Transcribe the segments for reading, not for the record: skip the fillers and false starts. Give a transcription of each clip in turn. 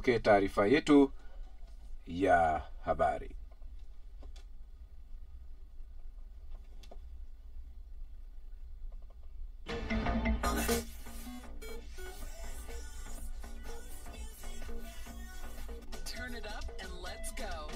tupokee taarifa yetu ya habari. Turn it up and let's go.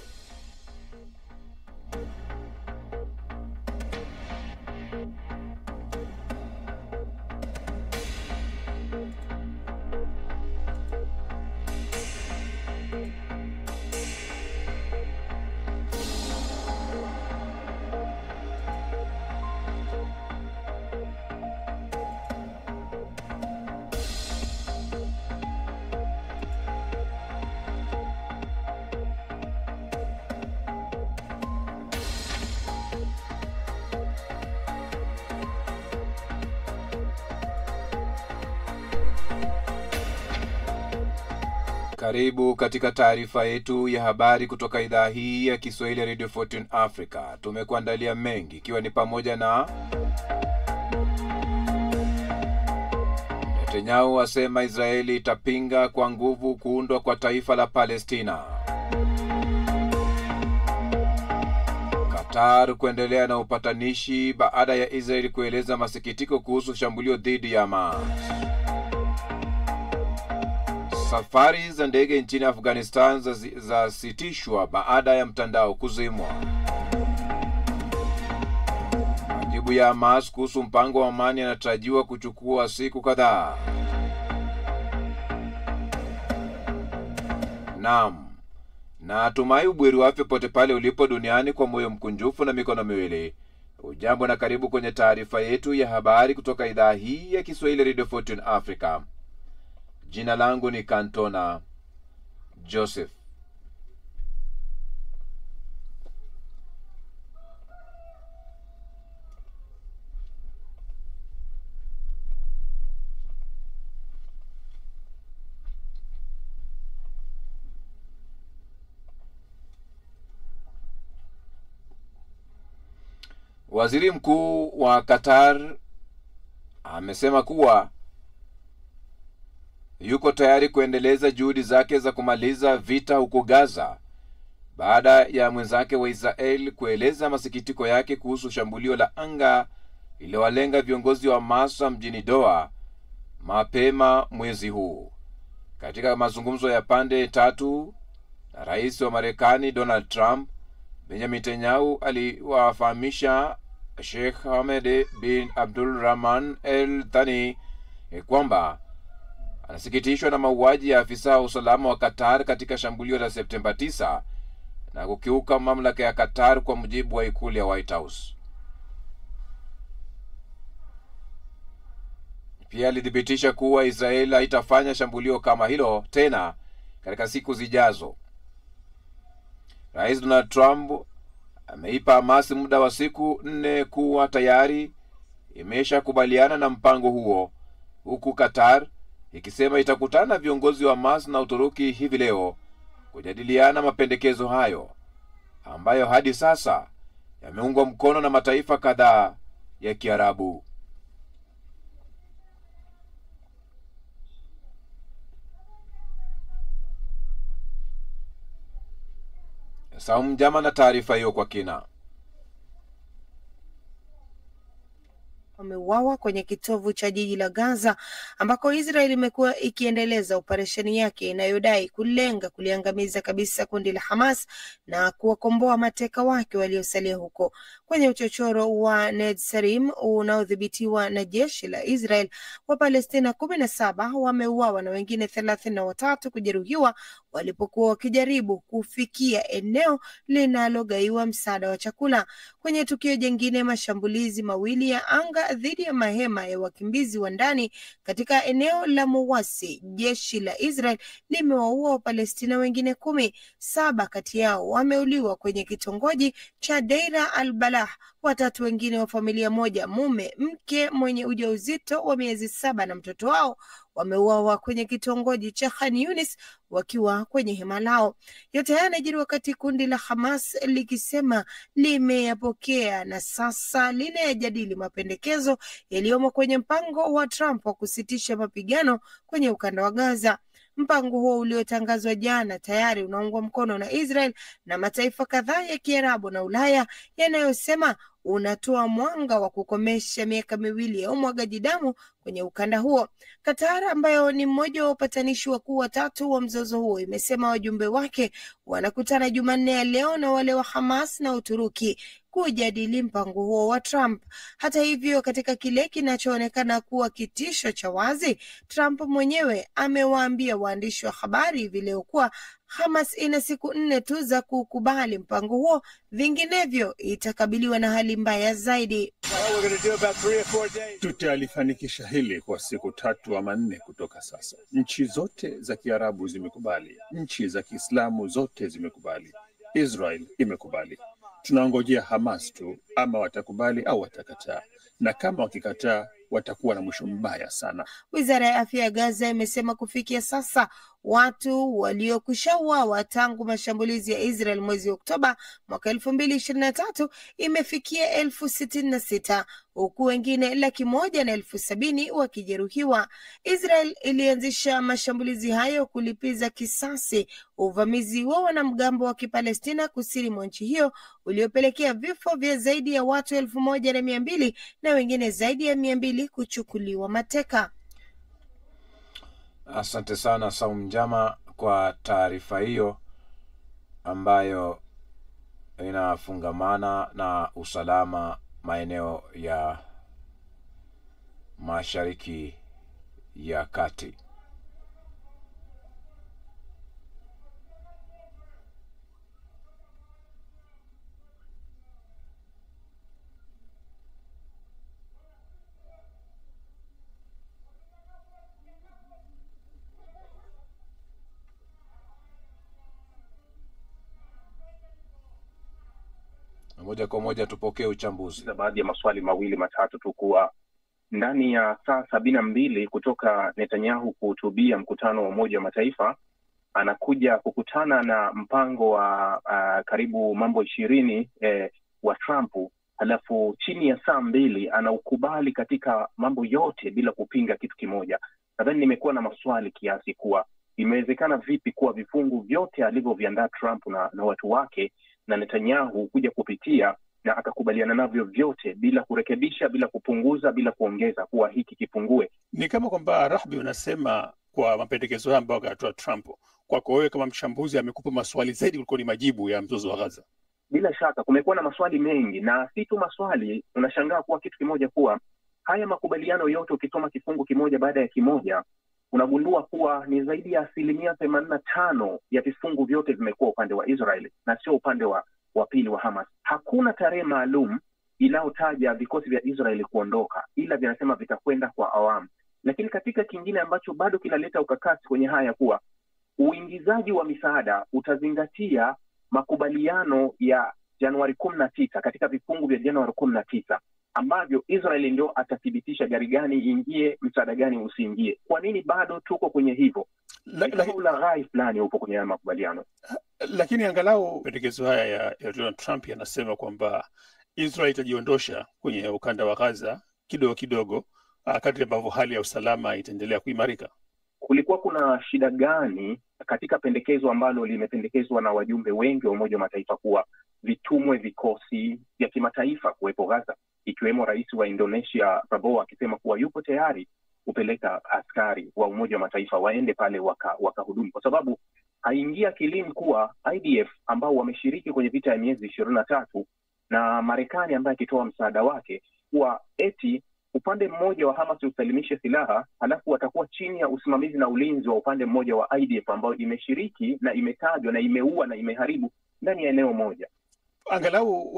Karibu katika taarifa yetu ya habari kutoka idhaa hii ya Kiswahili Radio Fortune Africa. Tumekuandalia mengi ikiwa ni pamoja na Netanyahu asema Israeli itapinga kwa nguvu kuundwa kwa taifa la Palestina. Qatar kuendelea na upatanishi baada ya Israeli kueleza masikitiko kuhusu shambulio dhidi ya Hamas. Safari za ndege nchini Afghanistan zasitishwa baada ya mtandao kuzimwa. Majibu ya Hamas kuhusu mpango wa amani yanatarajiwa kuchukua siku kadhaa. Naam. Na tumai ubweri wafya pote pale ulipo duniani kwa moyo mkunjufu na mikono miwili. Ujambo na karibu kwenye taarifa yetu ya habari kutoka idhaa hii ya Kiswahili Radio Fortune Africa. Jina langu ni Kantona Joseph. Waziri Mkuu wa Qatar amesema kuwa yuko tayari kuendeleza juhudi zake za kumaliza vita huko Gaza baada ya mwenzake wa Israel kueleza masikitiko yake kuhusu shambulio la anga lililowalenga viongozi wa Hamas mjini Doha mapema mwezi huu. Katika mazungumzo ya pande tatu na Rais wa Marekani Donald Trump, Benjamin Netanyahu aliwafahamisha Sheikh Hamad bin Abdulrahman Al Thani kwamba anasikitishwa na mauaji ya afisa wa usalama wa Qatar katika shambulio la Septemba 9 na kukiuka mamlaka ya Qatar, kwa mujibu wa ikulu ya White House. Pia alidhibitisha kuwa Israeli haitafanya shambulio kama hilo tena katika siku zijazo. Rais Donald Trump ameipa Hamas muda wa siku 4 kuwa tayari imeshakubaliana na mpango huo, huku Qatar ikisema itakutana na viongozi wa Hamas na Uturuki hivi leo kujadiliana mapendekezo hayo ambayo hadi sasa yameungwa mkono na mataifa kadhaa ya Kiarabu. Saumu Njama na taarifa hiyo kwa kina. Wameuawa kwenye kitovu cha jiji la Gaza ambako Israeli imekuwa ikiendeleza operesheni yake inayodai kulenga kuliangamiza kabisa kundi la Hamas na kuwakomboa mateka wake waliosalia huko. Kwenye uchochoro wa Netzarim unaodhibitiwa na jeshi la Israel, wa Palestina 17 wameuawa na wengine 33 kujeruhiwa walipokuwa wakijaribu kufikia eneo linalogaiwa msaada wa chakula. Kwenye tukio jingine, mashambulizi mawili ya anga dhidi ya mahema ya wakimbizi wa ndani katika eneo la Muwasi, jeshi la Israel limewaua Wapalestina wengine 10. 7 kati yao wameuliwa kwenye kitongoji cha Deira al-Balah. 3 wengine wa familia moja, mume, mke mwenye ujauzito wa miezi 7 na mtoto wao, wameuawa kwenye kitongoji cha Khan Yunis wakiwa kwenye hema lao. Yote haya yanajiri wakati kundi la Hamas likisema limeyapokea na sasa linayajadili mapendekezo yaliyomo kwenye mpango wa Trump wa kusitisha mapigano kwenye ukanda wa Gaza. Mpango huo uliotangazwa jana tayari unaungwa mkono na Israel na mataifa kadhaa ya Kiarabu na Ulaya yanayosema unatoa mwanga wa kukomesha miaka miwili ya umwagaji damu kwenye ukanda huo. Qatar, ambayo ni mmoja wa upatanishi wakuu watatu wa mzozo huo, imesema wajumbe wake wanakutana Jumanne ya leo na wale wa Hamas na Uturuki kujadili mpango huo wa Trump. Hata hivyo, katika kile kinachoonekana kuwa kitisho cha wazi, Trump mwenyewe amewaambia waandishi wa habari hivi leo kuwa Hamas ina siku 4 tu za kukubali mpango huo, vinginevyo itakabiliwa na hali mbaya zaidi. Tutalifanikisha hili kwa siku 3 ama 4 kutoka sasa. Nchi zote za Kiarabu zimekubali, nchi za Kiislamu zote zimekubali, Israel imekubali. Tunangojea Hamas tu, ama watakubali au watakataa, na kama wakikataa watakuwa na mwisho mbaya sana. Wizara ya afya ya Gaza imesema kufikia sasa watu waliokwishaua tangu mashambulizi ya Israel mwezi Oktoba mwaka 2023 imefikia 66,000, huku wengine 170,000 wakijeruhiwa. Israel ilianzisha mashambulizi hayo kulipiza kisasi uvamizi wa wanamgambo wa Kipalestina kusini mwa nchi hiyo uliopelekea vifo vya zaidi ya watu 1,200 na wengine zaidi ya 200 kuchukuliwa mateka. Asante sana Saum Njama kwa taarifa hiyo ambayo inafungamana na usalama maeneo ya Mashariki ya Kati. Moja kwa moja tupokee uchambuzi. Baadhi ya maswali mawili matatu tu, kuwa ndani ya saa 72 kutoka Netanyahu kuhutubia mkutano wa Umoja wa Mataifa, anakuja kukutana na mpango wa karibu mambo 20 wa Trump, halafu chini ya saa 2 anaukubali katika mambo yote bila kupinga kitu kimoja. Nadhani nimekuwa na maswali kiasi kuwa imewezekana vipi kuwa vifungu vyote alivyoviandaa Trump na watu wake na Netanyahu kuja kupitia na akakubaliana navyo vyote bila kurekebisha, bila kupunguza, bila kuongeza kuwa hiki kipungue. Ni kama kwamba Rahbi unasema kwa mapendekezo haya ambayo akatoa Trump, kwako wewe kama mchambuzi amekupa maswali zaidi kuliko ni majibu ya mzozo wa Gaza. Bila shaka kumekuwa na maswali mengi, na si tu maswali, unashangaa kuwa kitu kimoja, kuwa haya makubaliano yote ukisoma kifungu kimoja baada ya kimoja unagundua kuwa ni zaidi ya 85% ya vifungu vyote vimekuwa upande wa Israel na sio upande wa pili wa Hamas. Hakuna tarehe maalum inayotaja vikosi vya Israel kuondoka, ila vinasema vitakwenda kwa awamu. Lakini katika kingine ambacho bado kinaleta ukakasi kwenye haya, kuwa uingizaji wa misaada utazingatia makubaliano ya Januari 19 katika vifungu vya Januari 19 ambavyo Israel ndio atathibitisha gari gani ingie, msaada gani usiingie. Kwa nini bado tuko kwenye hivyo? Ulaghai fulani upo kwenye makubaliano. Lakini angalau pendekezo haya ya Donald Trump yanasema kwamba Israel itajiondosha kwenye ukanda wa Gaza kidogo kidogo kadri ambavyo hali ya usalama itaendelea kuimarika. Kulikuwa kuna shida gani katika pendekezo ambalo limependekezwa na wajumbe wengi wa Umoja wa Mataifa kuwa vitumwe vikosi vya kimataifa kuwepo Gaza, ikiwemo rais wa Indonesia Prabowo akisema kuwa yupo tayari kupeleka askari wa Umoja wa Mataifa waende pale wakahudumu, kwa sababu haingia akilini kuwa IDF ambao wameshiriki kwenye vita ya miezi 23 na Marekani ambaye akitoa msaada wake, kuwa eti upande mmoja wa Hamas usalimishe silaha, halafu watakuwa chini ya usimamizi na ulinzi wa upande mmoja wa IDF ambao imeshiriki na imetajwa na imeua na imeharibu ndani ya eneo moja. Angalau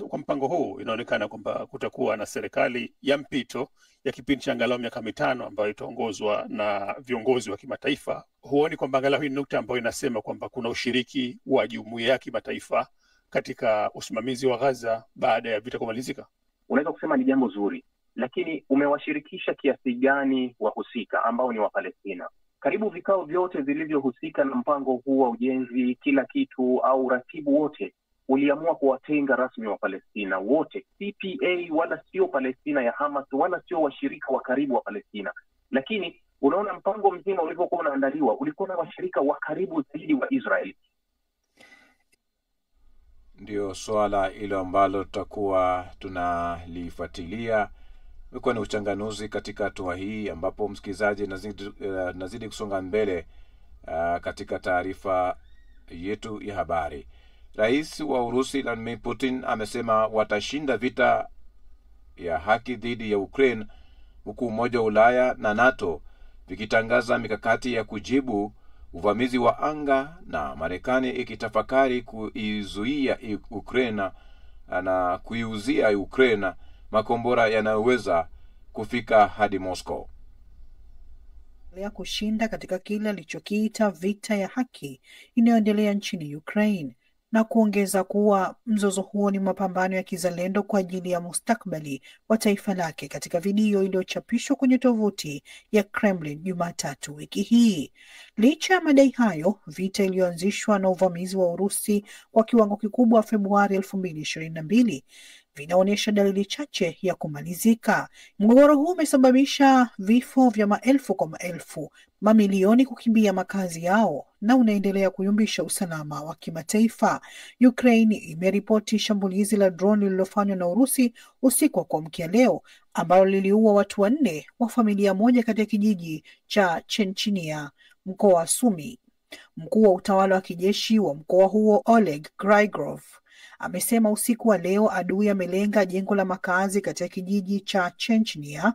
kwa mpango huu inaonekana kwamba kutakuwa na serikali ya mpito ya kipindi cha angalau miaka 5 ambayo itaongozwa na viongozi wa kimataifa. Huoni kwamba angalau hii nukta ambayo inasema kwamba kuna ushiriki wa jumuiya ya kimataifa katika usimamizi wa Gaza baada ya vita kumalizika? Unaweza kusema ni jambo zuri, lakini umewashirikisha kiasi gani wahusika ambao ni wa Palestina? Karibu vikao vyote vilivyohusika na mpango huu wa ujenzi, kila kitu au ratibu wote uliamua kuwatenga rasmi wa Palestina wote. CPA wala sio Palestina ya Hamas, wala sio washirika wa karibu wa Palestina. Lakini Unaona mpango mzima ulivyokuwa unaandaliwa ulikuwa na washirika wa karibu zaidi wa Israel. Ndio swala hilo ambalo tutakuwa tunalifuatilia. Imekuwa ni uchanganuzi katika hatua hii ambapo msikilizaji nazidi kusonga mbele katika taarifa yetu ya habari. Rais wa Urusi Vladimir Putin amesema watashinda vita ya haki dhidi ya Ukraine, huku Umoja wa Ulaya na NATO vikitangaza mikakati ya kujibu uvamizi wa anga, na Marekani ikitafakari kuizuia Ukraine na kuiuzia Ukraine makombora yanayoweza kufika hadi Moscow. Ya kushinda katika kile alichokiita vita ya haki inayoendelea nchini Ukraine, na kuongeza kuwa mzozo huo ni mapambano ya kizalendo kwa ajili ya mustakabali wa taifa lake, katika video iliyochapishwa kwenye tovuti ya Kremlin Jumatatu wiki hii. Licha ya madai hayo, vita iliyoanzishwa na uvamizi wa Urusi kwa kiwango kikubwa Februari 2022 vinaonyesha dalili chache ya kumalizika. Mgogoro huu umesababisha vifo vya maelfu kwa maelfu, mamilioni kukimbia makazi yao, na unaendelea kuyumbisha usalama wa kimataifa. Ukraine imeripoti shambulizi la drone lililofanywa na Urusi usiku wa kuamkia leo, ambalo liliua watu 4 wa familia moja katika kijiji cha Chenchinia, mkoa wa Sumy. Mkuu wa utawala wa kijeshi wa mkoa huo Oleg Grigorov amesema usiku wa leo adui amelenga jengo la makazi katika kijiji cha Chechnya,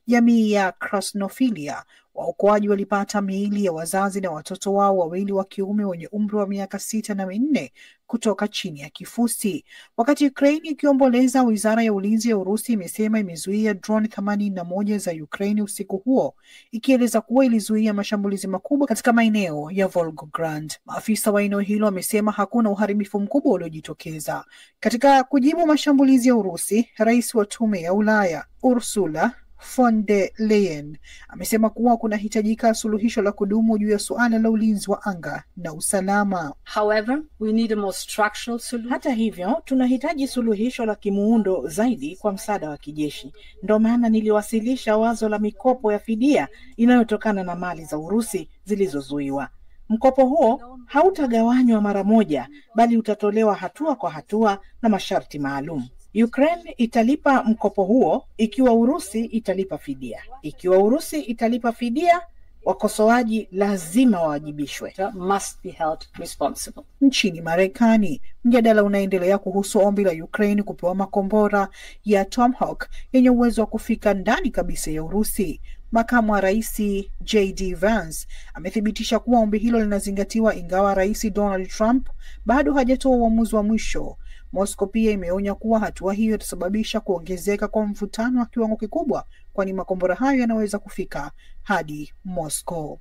jamii ya Krasnofilia. Waokoaji walipata miili ya wazazi na watoto wao 2 wa kiume wenye umri wa miaka 6 na 4 kutoka chini ya kifusi. Wakati Ukraine ikiomboleza, wizara ya ulinzi ya Urusi imesema imezuia drone 81 za Ukraine usiku huo, ikieleza kuwa ilizuia mashambulizi makubwa katika maeneo ya Volgograd. Maafisa wa eneo hilo wamesema hakuna uharibifu mkubwa uliojitokeza. Katika kujibu mashambulizi ya Urusi, rais wa Tume ya Ulaya Ursula von der Leyen amesema kuwa kunahitajika suluhisho la kudumu juu ya suala la ulinzi wa anga na usalama. However, we need a more structural solution. Hata hivyo, tunahitaji suluhisho la kimuundo zaidi kwa msaada wa kijeshi. Ndio maana niliwasilisha wazo la mikopo ya fidia inayotokana na mali za Urusi zilizozuiwa. Mkopo huo hautagawanywa mara moja, bali utatolewa hatua kwa hatua na masharti maalum. Ukraine italipa mkopo huo ikiwa Urusi italipa fidia. Ikiwa Urusi italipa fidia, wakosoaji lazima wawajibishwe. Must be held responsible. Nchini Marekani, mjadala unaendelea kuhusu ombi la Ukraine kupewa makombora ya Tomahawk yenye uwezo wa kufika ndani kabisa ya Urusi. Makamu wa rais J.D. Vance amethibitisha kuwa ombi hilo linazingatiwa, ingawa rais Donald Trump bado hajatoa uamuzi wa mwisho. Moscow pia imeonya kuwa hatua hiyo itasababisha kuongezeka kwa mvutano wa kiwango kikubwa, kwani makombora hayo yanaweza kufika hadi Moscow.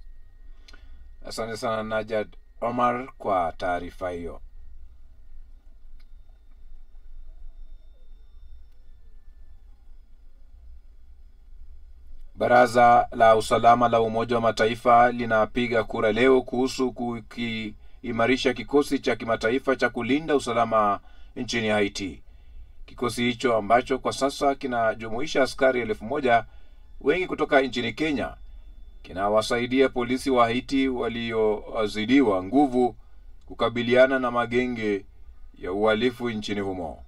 Asante sana Najad Omar kwa taarifa hiyo. Baraza la Usalama la Umoja wa Mataifa linapiga kura leo kuhusu kuimarisha kikosi cha kimataifa cha kulinda usalama nchini Haiti. Kikosi hicho ambacho kwa sasa kinajumuisha askari 1,000, wengi kutoka nchini Kenya, kinawasaidia polisi wa Haiti waliozidiwa nguvu kukabiliana na magenge ya uhalifu nchini humo.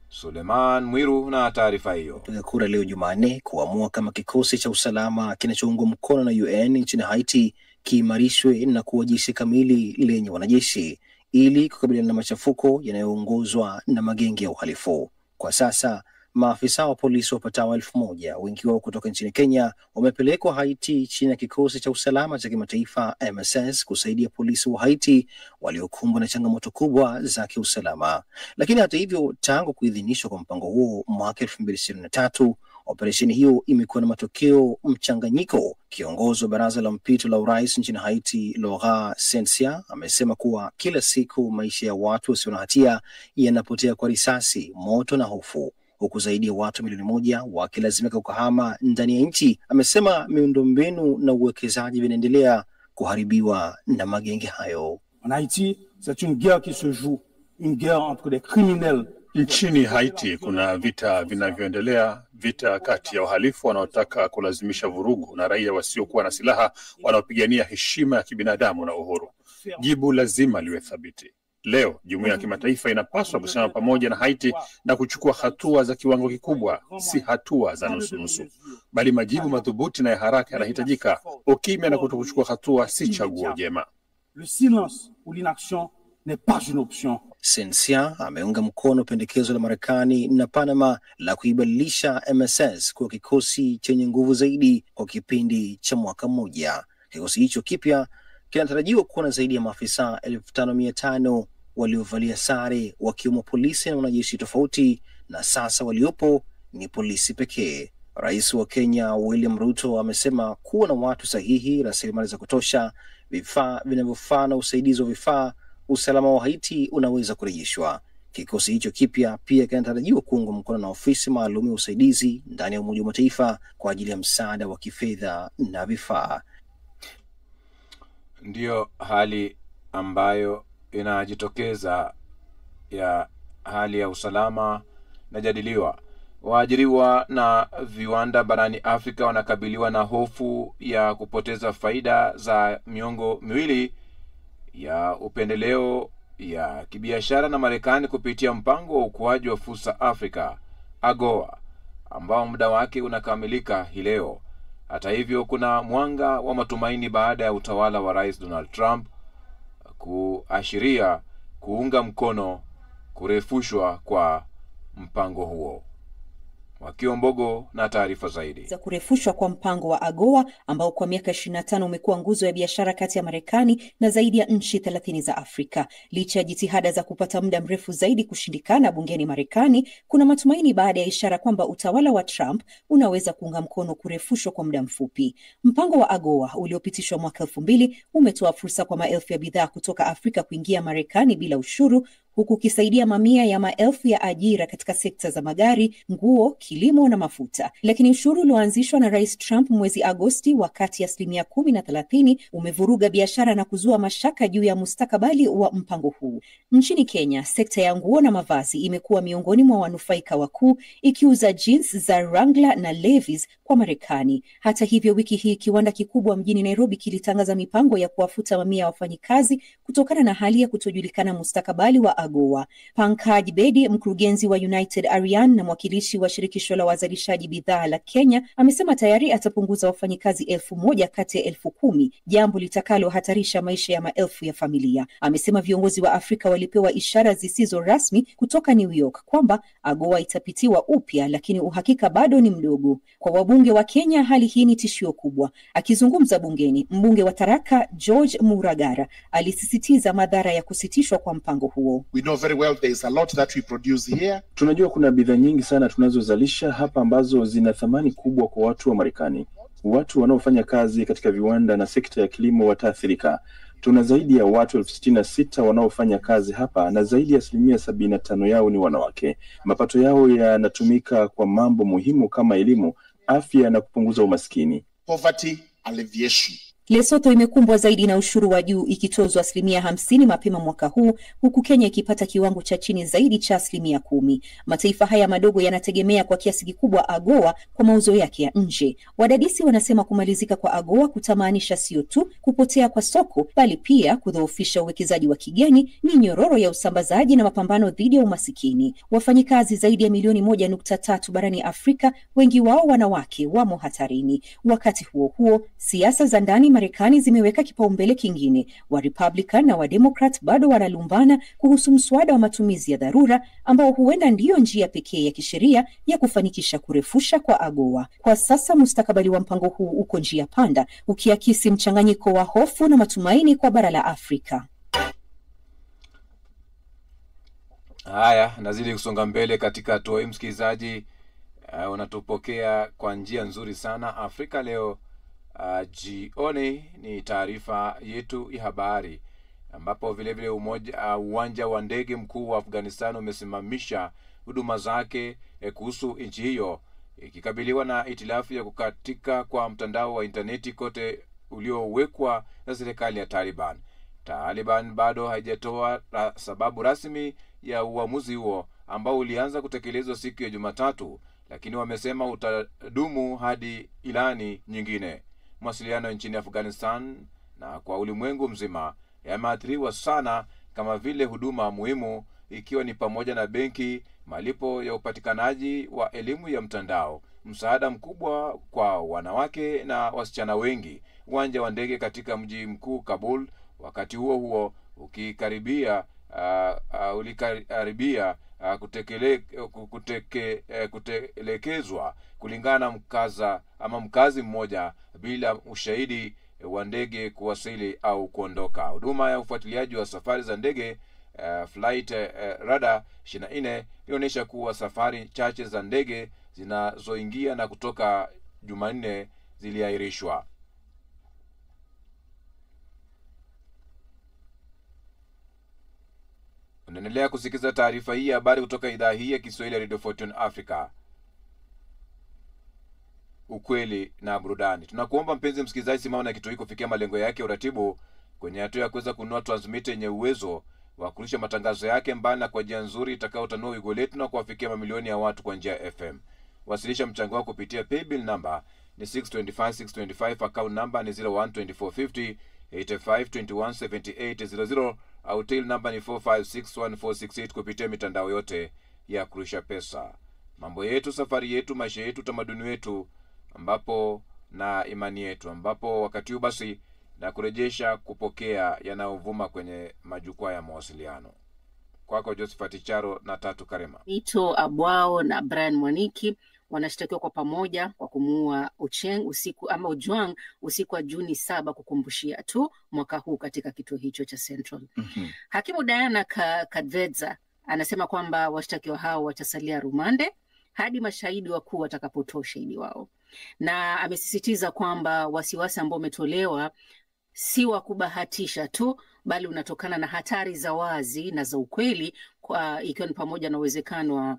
Suleiman Mwiru na taarifa hiyo. Kura leo Jumanne kuamua kama kikosi cha usalama kinachoungwa mkono na UN nchini Haiti kiimarishwe na kuwa jeshi kamili lenye wanajeshi ili kukabiliana na machafuko yanayoongozwa na magenge ya uhalifu. Kwa sasa maafisa wa polisi wapatao 1,000, wengi wao kutoka nchini Kenya, wamepelekwa Haiti chini ya kikosi cha usalama cha kimataifa MSS kusaidia polisi wa Haiti waliokumbwa na changamoto kubwa za kiusalama. Lakini hata hivyo, tangu kuidhinishwa kwa mpango huo mwaka 2023, operesheni hiyo imekuwa na matokeo mchanganyiko. Kiongozi wa baraza la mpito la urais nchini Haiti, Laurent Sensia, amesema kuwa kila siku maisha ya watu wasio na hatia yanapotea kwa risasi, moto na hofu, huku zaidi ya watu milioni 1 wakilazimika kuhama ndani ya nchi. Amesema miundombinu na uwekezaji vinaendelea kuharibiwa na magenge hayo. En Haïti, c'est une guerre qui se joue, une guerre entre des criminels Nchini Haiti kuna vita vinavyoendelea, vita kati ya wahalifu wanaotaka kulazimisha vurugu na raia wasiokuwa na silaha wanaopigania heshima ya kibinadamu na uhuru. Jibu lazima liwe thabiti. Leo jumuiya ya kimataifa inapaswa kusimama pamoja na Haiti na kuchukua hatua za kiwango kikubwa, si hatua za nusu-nusu, bali majibu madhubuti na ya haraka yanahitajika. Ukimya na kutokuchukua hatua si chaguo jema. Le silence ou l'inaction n'est pas une option. Sensia ameunga mkono pendekezo la Marekani na Panama la kuibadilisha MSS kuwa kikosi chenye nguvu zaidi kwa kipindi cha mwaka mmoja. Kikosi hicho kipya kinatarajiwa kuwa na zaidi ya maafisa 5,500 waliovalia sare, wakiwemo polisi na wanajeshi tofauti, na sasa waliopo ni polisi pekee. Rais wa Kenya William Ruto amesema kuwa na watu sahihi, rasilimali za kutosha, vifaa vinavyofaa na usaidizi wa vifaa, usalama wa Haiti unaweza kurejeshwa. Kikosi hicho kipya pia kinatarajiwa kuungwa mkono na ofisi maalum ya usaidizi ndani ya Umoja wa Mataifa kwa ajili ya msaada wa kifedha na vifaa. Ndiyo hali ambayo inajitokeza ya hali ya usalama inajadiliwa. Waajiriwa na viwanda barani Afrika wanakabiliwa na hofu ya kupoteza faida za miongo miwili ya upendeleo ya kibiashara na Marekani kupitia mpango wa ukuaji wa fursa Afrika AGOA, ambao muda wake unakamilika hii leo. Hata hivyo, kuna mwanga wa matumaini baada ya utawala wa Rais Donald Trump kuashiria kuunga mkono kurefushwa kwa mpango huo. Wakiombogo na taarifa zaidi. Za kurefushwa kwa mpango wa AGOA ambao kwa miaka 25 umekuwa nguzo ya biashara kati ya Marekani na zaidi ya nchi 30 za Afrika. Licha ya jitihada za kupata muda mrefu zaidi kushindikana bungeni Marekani, kuna matumaini baada ya ishara kwamba utawala wa Trump unaweza kuunga mkono kurefushwa kwa muda mfupi. Mpango wa AGOA uliopitishwa mwaka 2000 umetoa fursa kwa maelfu ya bidhaa kutoka Afrika kuingia Marekani bila ushuru, huku kisaidia mamia ya maelfu ya ajira katika sekta za magari, nguo, kilimo na mafuta. Lakini ushuru ulioanzishwa na Rais Trump mwezi Agosti wakati ya 10% na 30% umevuruga biashara na kuzua mashaka juu ya mustakabali wa mpango huu. Nchini Kenya, sekta ya nguo na mavazi imekuwa miongoni mwa wanufaika wakuu, ikiuza jeans za Wrangler na Levi's kwa Marekani. Hata hivyo, wiki hii kiwanda kikubwa mjini Nairobi kilitangaza mipango ya kuwafuta mamia ya wafanyikazi kutokana na hali ya kutojulikana mustakabali wa AGOA. Pankaj Bedi, mkurugenzi wa United Aryan na mwakilishi wa shirikisho la wazalishaji bidhaa la Kenya, amesema tayari atapunguza wafanyikazi 1,000 kati ya 10,000, jambo litakalo hatarisha maisha ya maelfu ya familia. Amesema viongozi wa Afrika walipewa ishara zisizo rasmi kutoka New York kwamba AGOA itapitiwa upya, lakini uhakika bado ni mdogo. Kwa wabunge wa Kenya, hali hii ni tishio kubwa. Akizungumza bungeni, mbunge wa Tharaka George Muragara alisisitiza madhara ya kusitishwa kwa mpango huo. We know very well there is a lot that we produce here. Tunajua kuna bidhaa nyingi sana tunazozalisha hapa ambazo zina thamani kubwa kwa watu wa Marekani. Watu wanaofanya kazi katika viwanda na sekta ya kilimo wataathirika. Tuna zaidi ya watu 66,000 wanaofanya kazi hapa na zaidi ya 75% yao ni wanawake. Mapato yao yanatumika kwa mambo muhimu kama elimu, afya na kupunguza umaskini. Poverty alleviation. Lesotho imekumbwa zaidi na ushuru wa juu ikitozwa 50% mapema mwaka huu, huku Kenya ikipata kiwango cha chini zaidi cha 10%. Mataifa haya madogo yanategemea kwa kiasi kikubwa AGOA kwa mauzo yake ya nje. Wadadisi wanasema kumalizika kwa AGOA kutamaanisha sio tu kupotea kwa soko, bali pia kudhoofisha uwekezaji wa kigeni, ni nyororo ya usambazaji na mapambano dhidi ya umasikini. Wafanyikazi zaidi ya milioni 1.3 barani Afrika, wengi wao wanawake, wamo hatarini. Wakati huo huo, siasa za ndani Marekani zimeweka kipaumbele kingine. Wa Republican na wa Democrat bado wanalumbana kuhusu mswada wa matumizi ya dharura ambao huenda ndiyo njia pekee ya kisheria ya kufanikisha kurefusha kwa AGOA. Kwa sasa mustakabali wa mpango huu uko njia panda, ukiakisi mchanganyiko wa hofu na matumaini kwa bara la Afrika. Haya, nazidi kusonga mbele katika hatua hii, msikilizaji. Unatupokea kwa njia nzuri sana. Afrika Leo jioni ni taarifa yetu ya habari, ambapo vile vile uwanja wa ndege mkuu wa Afghanistan umesimamisha huduma zake kuhusu nchi hiyo, ikikabiliwa na itilafu ya kukatika kwa mtandao wa interneti kote uliowekwa na serikali ya Taliban. Taliban bado haijatoa sababu rasmi ya uamuzi huo, ambao ulianza kutekelezwa siku ya Jumatatu, lakini wamesema utadumu hadi ilani nyingine. Mawasiliano nchini Afghanistan na kwa ulimwengu mzima yameathiriwa sana, kama vile huduma muhimu ikiwa ni pamoja na benki, malipo ya upatikanaji wa elimu ya mtandao, msaada mkubwa kwa wanawake na wasichana wengi, uwanja wa ndege katika mji mkuu Kabul wakati huo ulikaribia kutelekezwa, kulingana na mkazi mmoja bila ushahidi wa ndege kuwasili au kuondoka. Huduma ya ufuatiliaji wa safari za ndege Flight Radar 24 ilionyesha kuwa safari chache za ndege zinazoingia na kutoka Jumanne ziliahirishwa. Unaendelea kusikiza taarifa hii habari kutoka idhaa hii ya Kiswahili ya Radio Fortune Africa. Ukweli na burudani. Tunakuomba mpenzi msikilizaji, simama na kitu hiki kufikia malengo yake ya uratibu kwenye hatua ya kuweza kununua transmitter yenye uwezo wa kurusha matangazo yake mbali na kwa njia nzuri itakayotanua wigo letu na kuwafikia mamilioni ya watu kwa njia ya FM. Wasilisha mchango wako kupitia paybill number ni 625625, account number ni 012450 85217800, au till number ni 45614668 kupitia mitandao yote ya kurusha pesa. Mambo yetu, safari yetu, maisha yetu, tamaduni wetu, ambapo na imani yetu, ambapo wakati huu basi na kurejesha kupokea yanayovuma kwenye majukwaa ya mawasiliano. Kwako Josephat Charo na Tatu Karema. Ito Abwao na Brian Mwaniki wanashtakiwa kwa pamoja kwa kumuua Ojwang usiku wa Juni 7, kukumbushia tu mwaka huu katika kituo hicho cha Central. Hakimu Diana Kadvedza anasema kwamba washtakiwa hao watasalia rumande hadi mashahidi wakuu watakapotoa ushahidi wao, na amesisitiza kwamba wasiwasi ambao umetolewa si wa kubahatisha tu, bali unatokana na hatari za wazi na za ukweli, ikiwa ni pamoja na uwezekano wa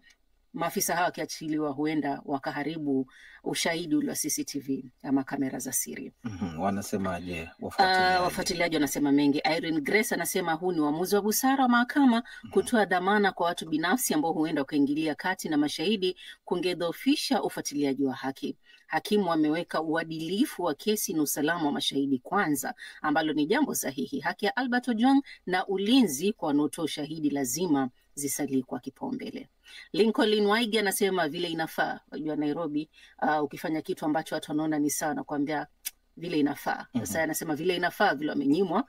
maafisa hawa kiachiliwa huenda wakaharibu ushahidi ule wa CCTV ama kamera za siri. Wanasemaje wafuatiliaji? Wanasema mengi. Irene Grace anasema huu ni uamuzi wa busara wa mahakama kutoa dhamana kwa watu binafsi ambao huenda wakaingilia kati na mashahidi kungedhoofisha ufuatiliaji wa haki. Hakimu ameweka uadilifu wa kesi na usalama wa mashahidi kwanza, ambalo ni jambo sahihi. Haki ya Albert Ojwang na ulinzi kwa wanaotoa ushahidi lazima zisalie kwa kipaumbele. Lincoln Waigi anasema vile inafaa. Wajua Nairobi, ukifanya kitu ambacho watu wanaona ni sawa na kuambia vile inafaa. Sasa anasema vile inafaa vile wamenyimwa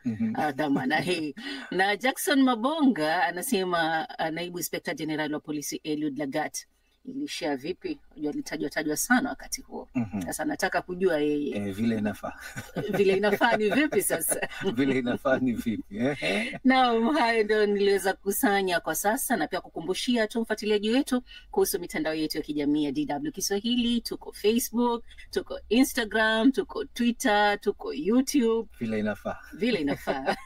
dhamana hii. Na Jackson Mabonga anasema naibu inspector general wa polisi Eliud Lagat ilishia vipi? Unajua litajwa sana wakati huo. Sasa nataka kujua yeye vile inafaa. Vile inafaa ni vipi sasa? Vile inafaa ni vipi? Na hayo ndio niliweza kusanya kwa sasa, na pia kukumbushia tu mfuatiliaji wetu kuhusu mitandao yetu ya kijamii ya DW Kiswahili. Tuko Facebook, tuko Instagram, tuko Twitter, tuko YouTube. Vile inafaa. Vile inafaa.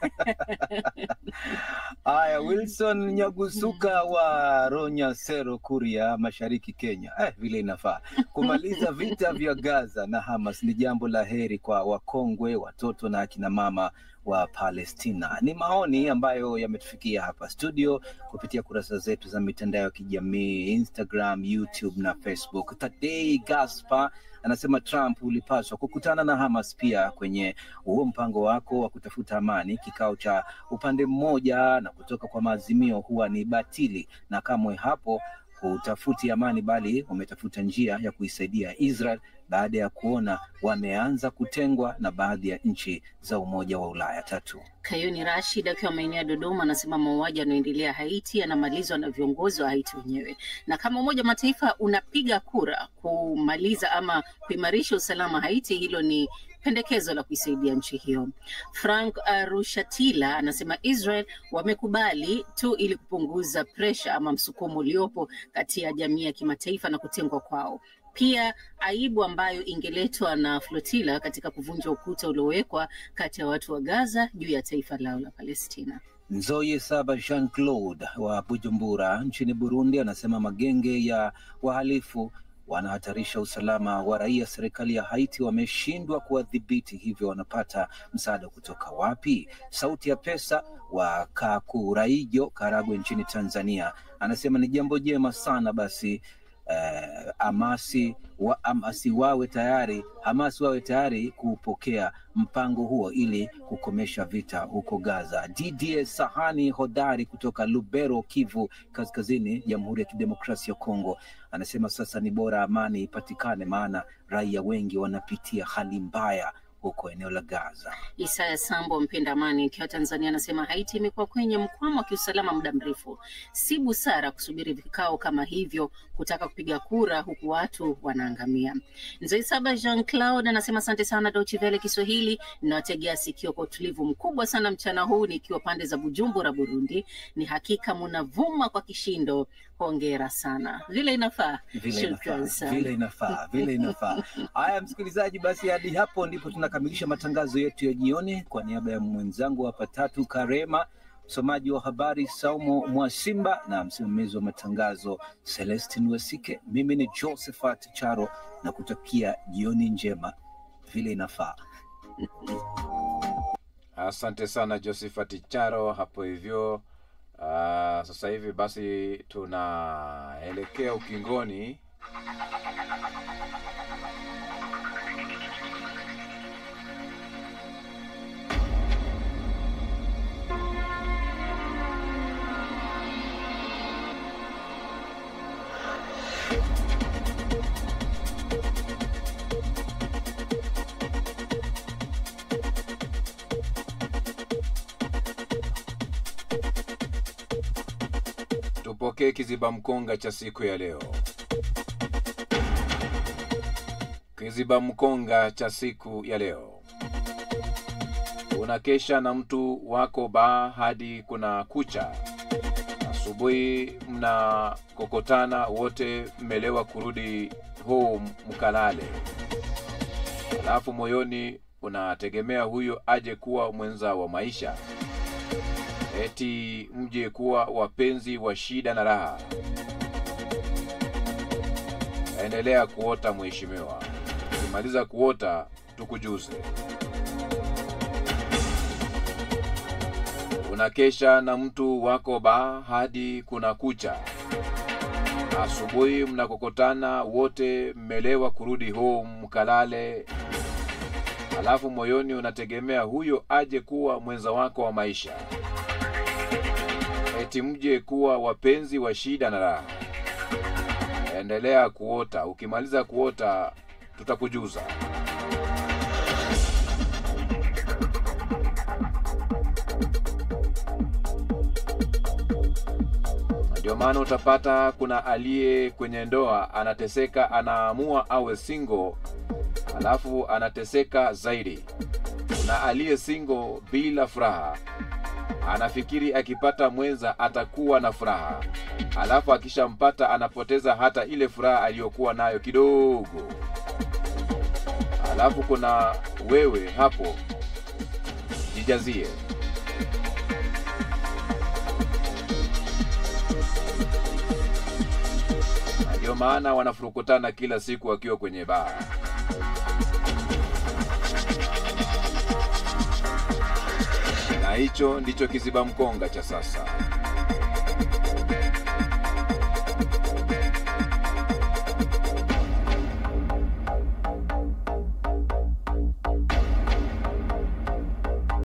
Aya, Wilson Nyagusuka wa Ronya Sero Kuria, Mashariki Kenya. Vile inafaa. Kumaliza vita vya Gaza na Hamas ni jambo la heri kwa wakongwe, watoto na akina mama wa Palestina. Ni maoni ambayo yametufikia hapa studio kupitia kurasa zetu za mitandao ya kijamii, Instagram, YouTube na Facebook. Tadei Gaspar anasema Trump ulipaswa kukutana na Hamas pia kwenye huo mpango wako wa kutafuta amani. Kikao cha upande mmoja na kutoka kwa maazimio huwa ni batili, na kamwe hapo hutafuti amani, bali umetafuta njia ya kuisaidia Israel baada ya kuona wameanza kutengwa na baadhi ya nchi za Umoja wa Ulaya. Tatu Kayuni Rashid akiwa maeneo ya Dodoma anasema mauaji yanayoendelea Haiti yanamalizwa na viongozi wa Haiti wenyewe, na kama Umoja wa Mataifa unapiga kura kumaliza ama kuimarisha usalama Haiti, hilo ni pendekezo la kuisaidia nchi hiyo. Frank Rushatila anasema Israel wamekubali tu ili kupunguza pressure ama msukumo uliopo kati ya jamii ya kimataifa na kutengwa kwao. Pia aibu ambayo ingeletwa na flotilla katika kuvunja ukuta uliowekwa kati ya watu wa Gaza juu ya taifa lao la Palestina. Nzoye Saba Jean-Claude wa Bujumbura nchini Burundi anasema magenge ya wahalifu wanahatarisha usalama wa raia. Serikali ya Haiti wameshindwa kuwadhibiti, hivyo wanapata msaada kutoka wapi? Sauti ya Pesa wa Kakuraijo, Karagwe nchini Tanzania, anasema ni jambo jema sana basi Hamasi wawe tayari kupokea mpango huo ili kukomesha vita huko Gaza. DDS Sahani Hodari kutoka Lubero, Kivu Kaskazini, Jamhuri ya Kidemokrasia ya Kongo, anasema sasa ni bora amani ipatikane, maana raia wengi wanapitia hali mbaya huko eneo la Gaza. Isaya Sambo mpenda amani ikiwa Tanzania anasema Haiti imekuwa kwenye mkwamo wa kiusalama muda mrefu. Si busara kusubiri vikao kama hivyo kutaka kupiga kura huku watu wanaangamia. Nzoisaba Jean Claude anasema asante sana Deutsche Welle Kiswahili, nawategea sikio kwa utulivu mkubwa sana mchana huu nikiwa pande za Bujumbura, Burundi. Ni hakika mnavuma kwa kishindo. Hongera sana. Vile inafaa. Vile inafaa. Haya msikilizaji, basi hadi hapo ndipo tunakamilisha matangazo yetu ya jioni. Kwa niaba ya mwenzangu hapa Tatu Karema, msomaji wa habari Saumo Mwasimba na msimamizi wa matangazo Celestine Wasike, mimi ni Josephat Charo na kutakia jioni njema. Vile inafaa. Asante sana Josephat Charo hapo hivyo. Sasa hivi basi tunaelekea ukingoni. Tupokee kiziba mkonga cha siku ya leo. Kiziba mkonga cha siku ya leo. Unakesha na mtu wako baa hadi kuna kucha. Asubuhi mnakokotana wote mmelewa kurudi home mkalale. Alafu moyoni unategemea huyo aje kuwa mwenza wa maisha. Eti mje kuwa wapenzi wa shida na raha. Endelea kuota mheshimiwa. Ukimaliza kuota tukujuze. Unakesha na mtu wako baa hadi kuna kucha. Asubuhi mnakokotana wote mmelewa kurudi home mkalale. Alafu moyoni unategemea huyo aje kuwa mwenza wako wa maisha. Eti mje kuwa wapenzi wa shida na raha. Endelea kuota. Ukimaliza kuota tutakujuza. Ndio maana utapata kuna aliye kwenye ndoa anateseka, anaamua awe single, alafu anateseka zaidi. Kuna aliye single bila furaha, anafikiri akipata mwenza atakuwa na furaha, alafu akishampata anapoteza hata ile furaha aliyokuwa nayo kidogo. Alafu kuna wewe hapo, jijazie. Ndio maana wanafurukutana kila siku wakiwa kwenye baa. Na hicho ndicho kiziba mkonga cha sasa.